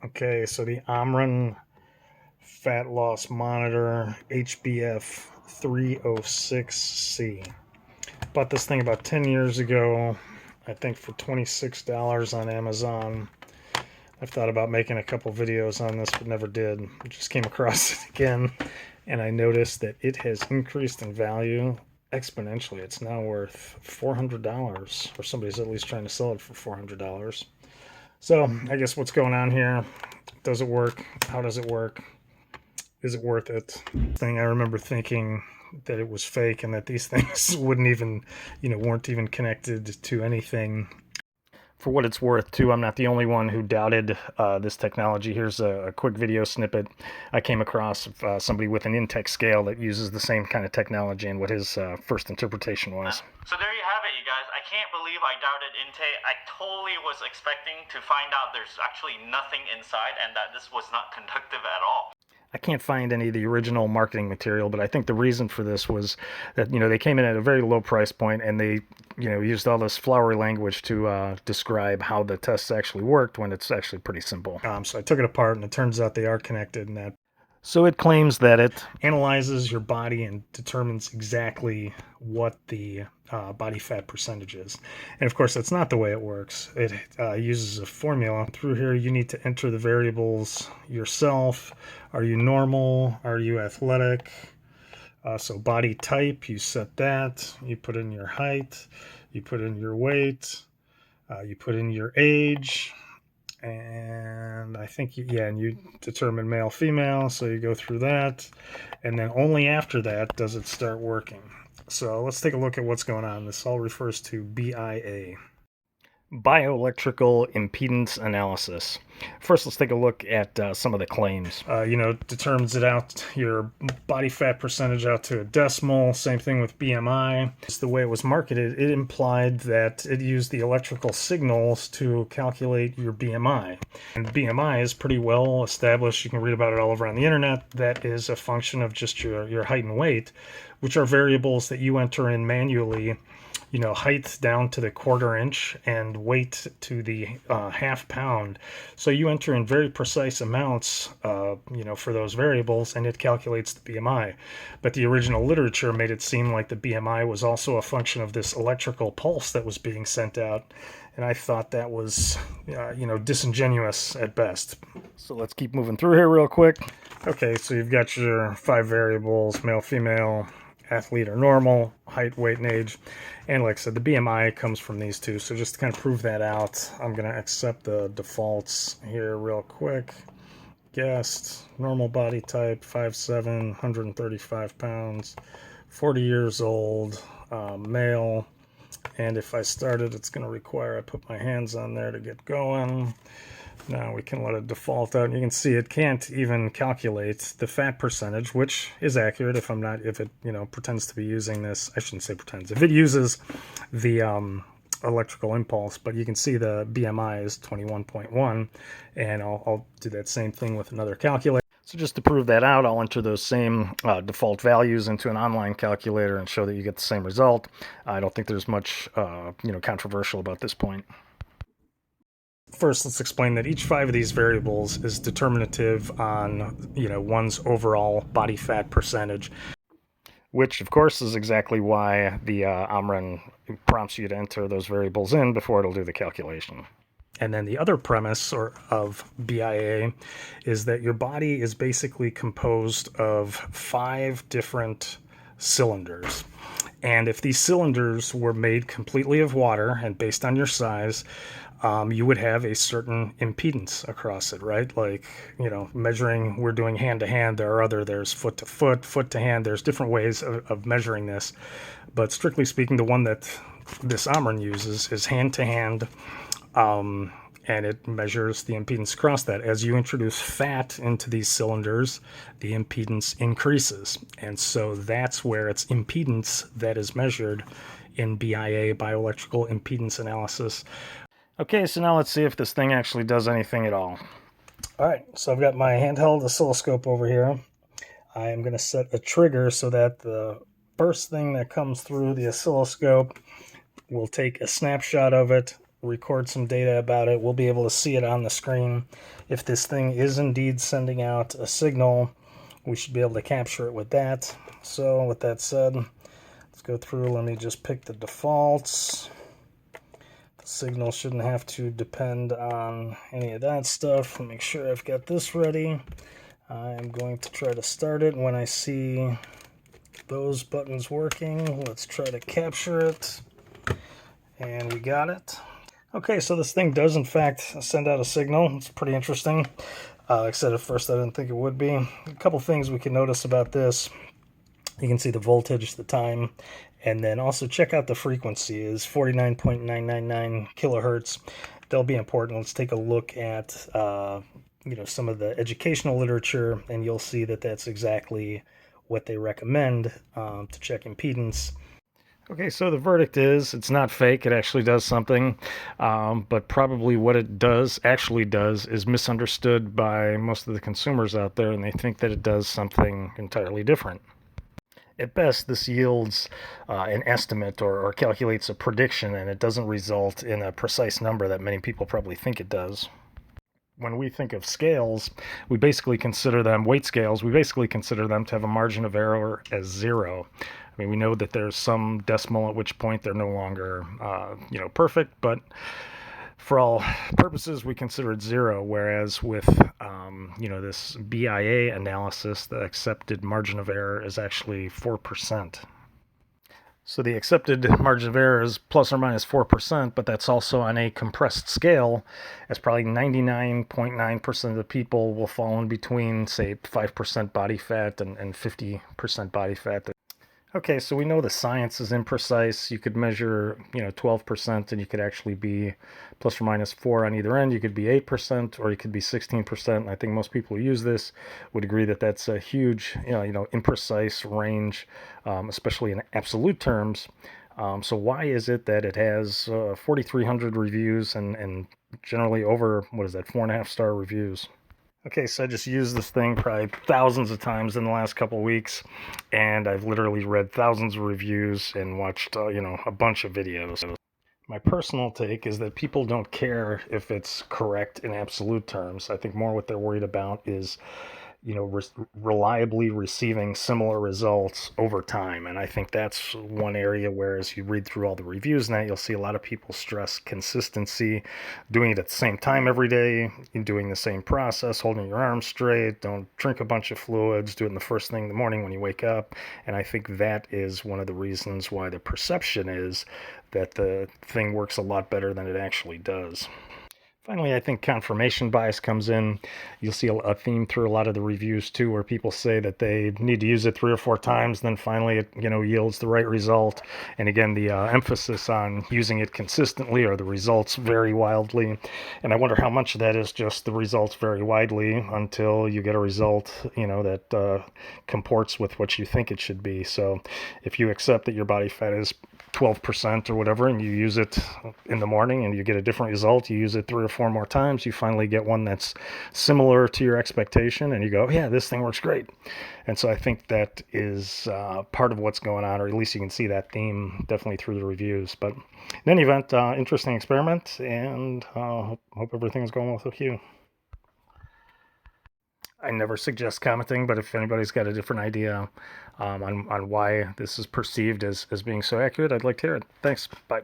Okay, so the Omron Fat Loss Monitor HBF 306C. Bought this thing about 10 years ago, I think for $26 on Amazon. I've thought about making a couple videos on this, but never did. I just came across it again, and I noticed that it has increased in value exponentially. It's now worth $400, or somebody's at least trying to sell it for $400. So I guess what's going on here? Does it work? How does it work? Is it worth it? I remember thinking that it was fake and that these things wouldn't even, weren't even connected to anything. For what it's worth, too, I'm not the only one who doubted this technology. Here's a quick video snippet I came across of somebody with an Intech scale that uses the same kind of technology and what his first interpretation was. So there you have it, you guys. I can't believe I doubted Intech. I totally was expecting to find out there's actually nothing inside and that this was not conductive at all. I can't find any of the original marketing material, but I think the reason for this was that, they came in at a very low price point and they, used all this flowery language to describe how the tests actually worked when it's actually pretty simple. So I took it apart and it turns out they are connected and that. So it claims that it analyzes your body and determines exactly what the body fat percentage is. And of course, that's not the way it works. It uses a formula. Through here, you need to enter the variables yourself. Are you normal? Are you athletic? So body type, you set that. You put in your height. You put in your weight. You put in your age. And I think, and you determine male, female, so you go through that, and then only after that does it start working. So let's take a look at what's going on. This all refers to BIA. Bioelectrical impedance analysis. First, let's take a look at some of the claims. Determines it out, your body fat percentage out to a decimal. Same thing with BMI. It's the way it was marketed. It implied that it used the electrical signals to calculate your BMI. And BMI is pretty well established. You can read about it all over on the internet. That is a function of just your height and weight, which are variables that you enter in manually. Height down to the 1/4 inch and weight to the half pound. So you enter in very precise amounts, for those variables, and it calculates the BMI. But the original literature made it seem like the BMI was also a function of this electrical pulse that was being sent out. And I thought that was, disingenuous at best. So let's keep moving through here real quick. Okay, so you've got your 5 variables, male, female, athlete or normal, height, weight, and age. And like I said, the BMI comes from these two. So just to kind of prove that out, I'm going to accept the defaults here real quick. Guessed, normal body type, 5'7", 135 pounds, 40 years old, male. And if I started, it's going to require I put my hands on there to get going. Now we can let it default out, and you can see it can't even calculate the fat percentage, which is accurate if it pretends to be using this. I shouldn't say pretends. If it uses the electrical impulse, but you can see the BMI is 21.1, and I'll do that same thing with another calculator. So just to prove that out, I'll enter those same default values into an online calculator and show that you get the same result. I don't think there's much controversial about this point. First, let's explain that each 5 of these variables is determinative on, one's overall body fat percentage, which, of course, is exactly why the Omron prompts you to enter those variables in before it'll do the calculation. And then the other premise of BIA is that your body is basically composed of 5 different cylinders. And if these cylinders were made completely of water and based on your size, you would have a certain impedance across it, right? Like, measuring, we're doing hand to hand. There's foot to foot, foot to hand. There's different ways of measuring this. But strictly speaking, the one that this Omron uses is hand to hand. And it measures the impedance across that. As you introduce fat into these cylinders, the impedance increases. And so that's where it's impedance that is measured in BIA, bioelectrical impedance analysis. Okay, so now let's see if this thing actually does anything at all. All right, so I've got my handheld oscilloscope over here. I am going to set a trigger so that the first thing that comes through the oscilloscope will take a snapshot of it, record some data about it. We'll be able to see it on the screen. If this thing is indeed sending out a signal, we should be able to capture it with that. So with that said, let's go through. Let me just pick the defaults. The signal shouldn't have to depend on any of that stuff. Make sure I've got this ready. I'm going to try to start it when I see those buttons working. Let's try to capture it. And we got it. Okay, so this thing does in fact send out a signal. It's pretty interesting. Like I said, at first I didn't think it would be. A couple things we can notice about this. You can see the voltage, the time, and then also check out the frequency is 49.999 kilohertz. They'll be important. Let's take a look at some of the educational literature, and you'll see that that's exactly what they recommend to check impedance. Okay, so the verdict is it's not fake. It actually does something, but probably what it actually does is misunderstood by most of the consumers out there, and they think that it does something entirely different. At best, this yields an estimate or calculates a prediction, and it doesn't result in a precise number that many people probably think it does. When we think of scales, we basically consider them, weight scales, we basically consider them to have a margin of error as 0. I mean, we know that there's some decimal at which point they're no longer, perfect, but for all purposes, we consider it 0, whereas with, this BIA analysis, the accepted margin of error is actually 4%. So the accepted margin of error is plus or minus 4%, but that's also on a compressed scale, as probably 99.9% of the people will fall in between, say, 5% body fat and 50% body fat. Okay, so we know the science is imprecise. You could measure, 12%, and you could actually be plus or minus 4 on either end. You could be 8%, or you could be 16%. I think most people who use this would agree that that's a huge, imprecise range, especially in absolute terms. So why is it that it has 4,300 reviews and generally over, 4.5-star reviews? Okay, so I just used this thing probably thousands of times in the last couple of weeks, and I've literally read thousands of reviews and watched, a bunch of videos. My personal take is that people don't care if it's correct in absolute terms. I think more what they're worried about is, reliably receiving similar results over time. And I think that's one area where, as you read through all the reviews now, you'll see a lot of people stress consistency, doing it at the same time every day, doing the same process, holding your arms straight, don't drink a bunch of fluids, do it in the first thing in the morning when you wake up. And I think that is one of the reasons why the perception is that the thing works a lot better than it actually does. Finally, I think confirmation bias comes in. You'll see a theme through a lot of the reviews too, where people say that they need to use it 3 or 4 times, then finally it yields the right result. And again, the emphasis on using it consistently, or the results vary wildly. And I wonder how much of that is just the results vary widely until you get a result that comports with what you think it should be. So if you accept that your body fat is 12% or whatever, and you use it in the morning and you get a different result, you use it 3 or 4 more times, you finally get one that's similar to your expectation, and you go, yeah, this thing works great. And so I think that is part of what's going on, or at least you can see that theme definitely through the reviews. But in any event, interesting experiment, and hope everything's going well with you. I never suggest commenting, but if anybody's got a different idea on why this is perceived as being so accurate, I'd like to hear it. Thanks. Bye.